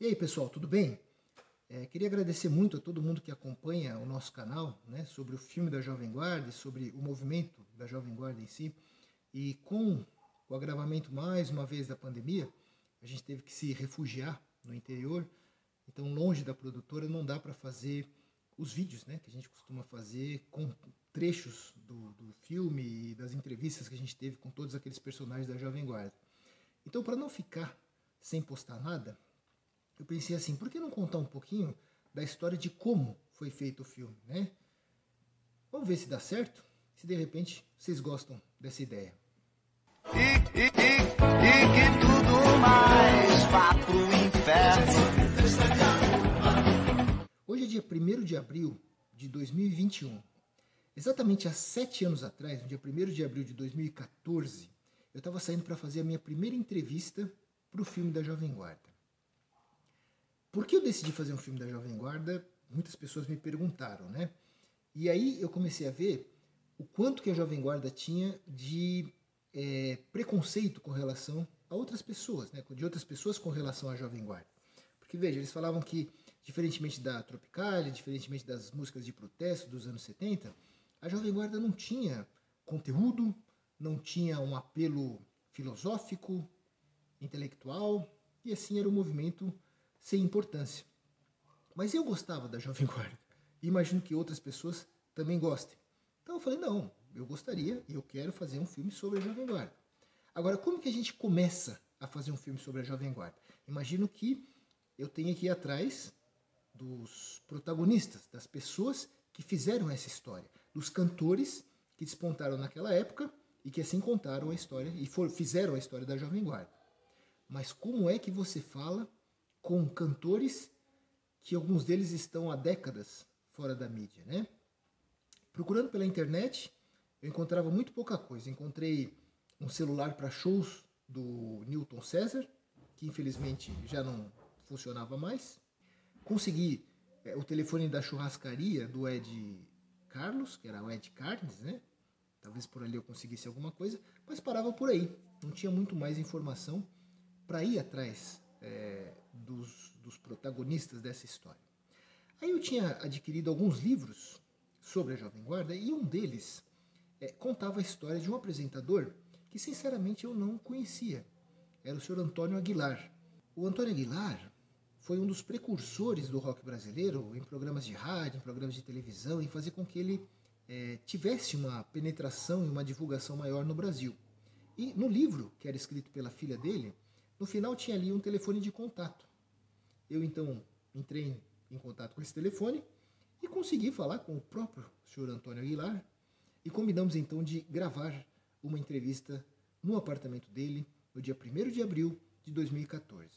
E aí, pessoal, tudo bem? Queria agradecer muito a todo mundo que acompanha o nosso canal, né, sobre o filme da Jovem Guarda, sobre o movimento da Jovem Guarda em si. E com o agravamento mais uma vez da pandemia, a gente teve que se refugiar no interior. Então, longe da produtora, não dá para fazer os vídeos, né, que a gente costuma fazer com trechos do filme e das entrevistas que a gente teve com todos aqueles personagens da Jovem Guarda. Então, para não ficar sem postar nada, eu pensei assim, por que não contar um pouquinho da história de como foi feito o filme, né? Vamos ver se dá certo, se de repente vocês gostam dessa ideia. E que tudo mais vá pro inferno. Hoje é dia 1º de abril de 2021. Exatamente há 7 anos atrás, no dia 1º de abril de 2014, eu estava saindo para fazer a minha primeira entrevista para o filme da Jovem Guarda. Por que eu decidi fazer um filme da Jovem Guarda? Muitas pessoas me perguntaram, né? E aí eu comecei a ver o quanto que a Jovem Guarda tinha de preconceito com relação a outras pessoas, né? De outras pessoas com relação à Jovem Guarda. Porque, veja, eles falavam que, diferentemente da Tropicália, diferentemente das músicas de protesto dos anos 70, a Jovem Guarda não tinha conteúdo, não tinha um apelo filosófico, intelectual, e assim era um movimento sem importância. Mas eu gostava da Jovem Guarda. E imagino que outras pessoas também gostem. Então eu falei, não, eu gostaria e eu quero fazer um filme sobre a Jovem Guarda. Agora, como que a gente começa a fazer um filme sobre a Jovem Guarda? Imagino que eu tenha que ir atrás dos protagonistas, das pessoas que fizeram essa história, dos cantores que despontaram naquela época e que assim contaram a história e fizeram a história da Jovem Guarda. Mas como é que você fala com cantores que alguns deles estão há décadas fora da mídia, né? Procurando pela internet, eu encontrava muito pouca coisa. Encontrei um celular para shows do Newton César, que infelizmente já não funcionava mais. Consegui o telefone da churrascaria do Ed Carlos, que era o Ed Carnes, né? Talvez por ali eu conseguisse alguma coisa, mas parava por aí. Não tinha muito mais informação para ir atrás dos protagonistas dessa história. Aí eu tinha adquirido alguns livros sobre a Jovem Guarda e um deles contava a história de um apresentador que sinceramente eu não conhecia. Era o Sr. Antônio Aguilar. O Antônio Aguilar foi um dos precursores do rock brasileiro em programas de rádio, em programas de televisão, em fazer com que ele tivesse uma penetração e uma divulgação maior no Brasil. E no livro, que era escrito pela filha dele, no final tinha ali um telefone de contato. Eu então entrei em contato com esse telefone e consegui falar com o próprio Sr. Antônio Aguilar e combinamos então de gravar uma entrevista no apartamento dele no dia 1º de abril de 2014.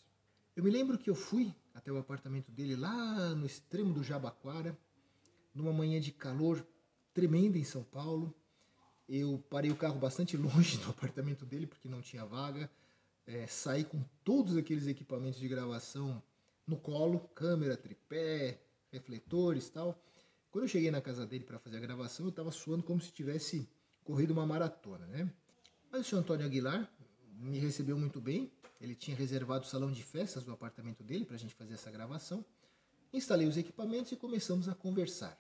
Eu me lembro que eu fui até o apartamento dele lá no extremo do Jabaquara, numa manhã de calor tremenda em São Paulo. Eu parei o carro bastante longe do apartamento dele porque não tinha vaga. Saí com todos aqueles equipamentos de gravação no colo, câmera, tripé, refletores e tal. Quando eu cheguei na casa dele para fazer a gravação, eu estava suando como se tivesse corrido uma maratona, né? Mas o senhor Antônio Aguilar me recebeu muito bem. Ele tinha reservado o salão de festas do apartamento dele para a gente fazer essa gravação. Instalei os equipamentos e começamos a conversar.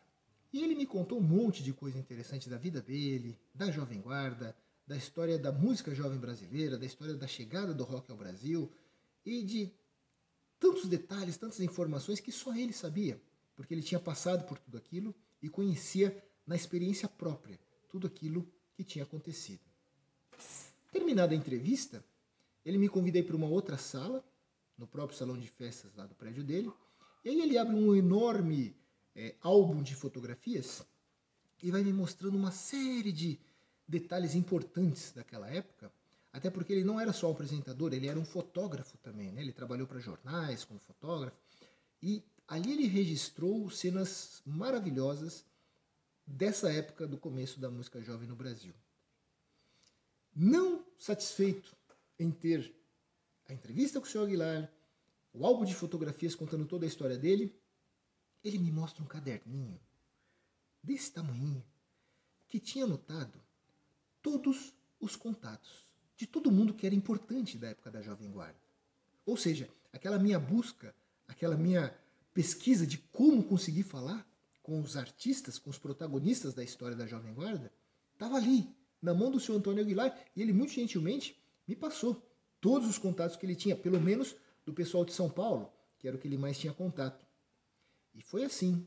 E ele me contou um monte de coisa interessante da vida dele, da Jovem Guarda, da história da música jovem brasileira, da história da chegada do rock ao Brasil e de tantos detalhes, tantas informações que só ele sabia, porque ele tinha passado por tudo aquilo e conhecia na experiência própria tudo aquilo que tinha acontecido. Terminada a entrevista, ele me convidou para uma outra sala, no próprio salão de festas lá do prédio dele, e aí ele abre um enorme álbum de fotografias e vai me mostrando uma série de detalhes importantes daquela época, até porque ele não era só um apresentador, ele era um fotógrafo também, né? Ele trabalhou para jornais como fotógrafo, e ali ele registrou cenas maravilhosas dessa época do começo da música jovem no Brasil. Não satisfeito em ter a entrevista com o Sr. Aguilar, o álbum de fotografias contando toda a história dele, ele me mostra um caderninho desse tamanho que tinha anotado todos os contatos de todo mundo que era importante da época da Jovem Guarda. Ou seja, aquela minha busca aquela minha pesquisa de como conseguir falar com os artistas, com os protagonistas da história da Jovem Guarda, estava ali, na mão do senhor Antônio Aguilar, e ele muito gentilmente me passou todos os contatos que ele tinha, pelo menos do pessoal de São Paulo, que era o que ele mais tinha contato. E foi assim,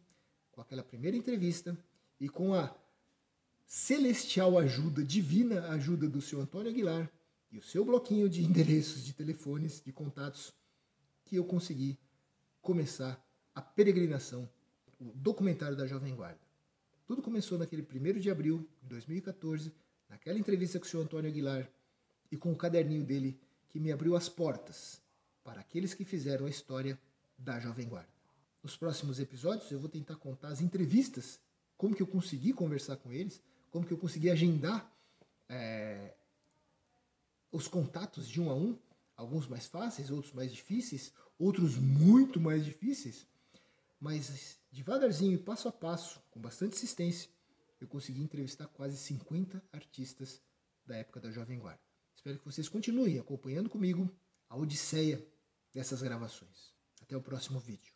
com aquela primeira entrevista e com a celestial ajuda, divina ajuda do senhor Antônio Aguilar e o seu bloquinho de endereços, de telefones, de contatos, que eu consegui começar a peregrinação, o documentário da Jovem Guarda. Tudo começou naquele 1º de abril de 2014, naquela entrevista com o senhor Antônio Aguilar e com o caderninho dele que me abriu as portas para aqueles que fizeram a história da Jovem Guarda. Nos próximos episódios eu vou tentar contar as entrevistas, como que eu consegui conversar com eles, como que eu consegui agendar os contatos de um a um, alguns mais fáceis, outros mais difíceis, outros muito mais difíceis, mas devagarzinho, passo a passo, com bastante insistência, eu consegui entrevistar quase 50 artistas da época da Jovem Guarda. Espero que vocês continuem acompanhando comigo a odisseia dessas gravações. Até o próximo vídeo.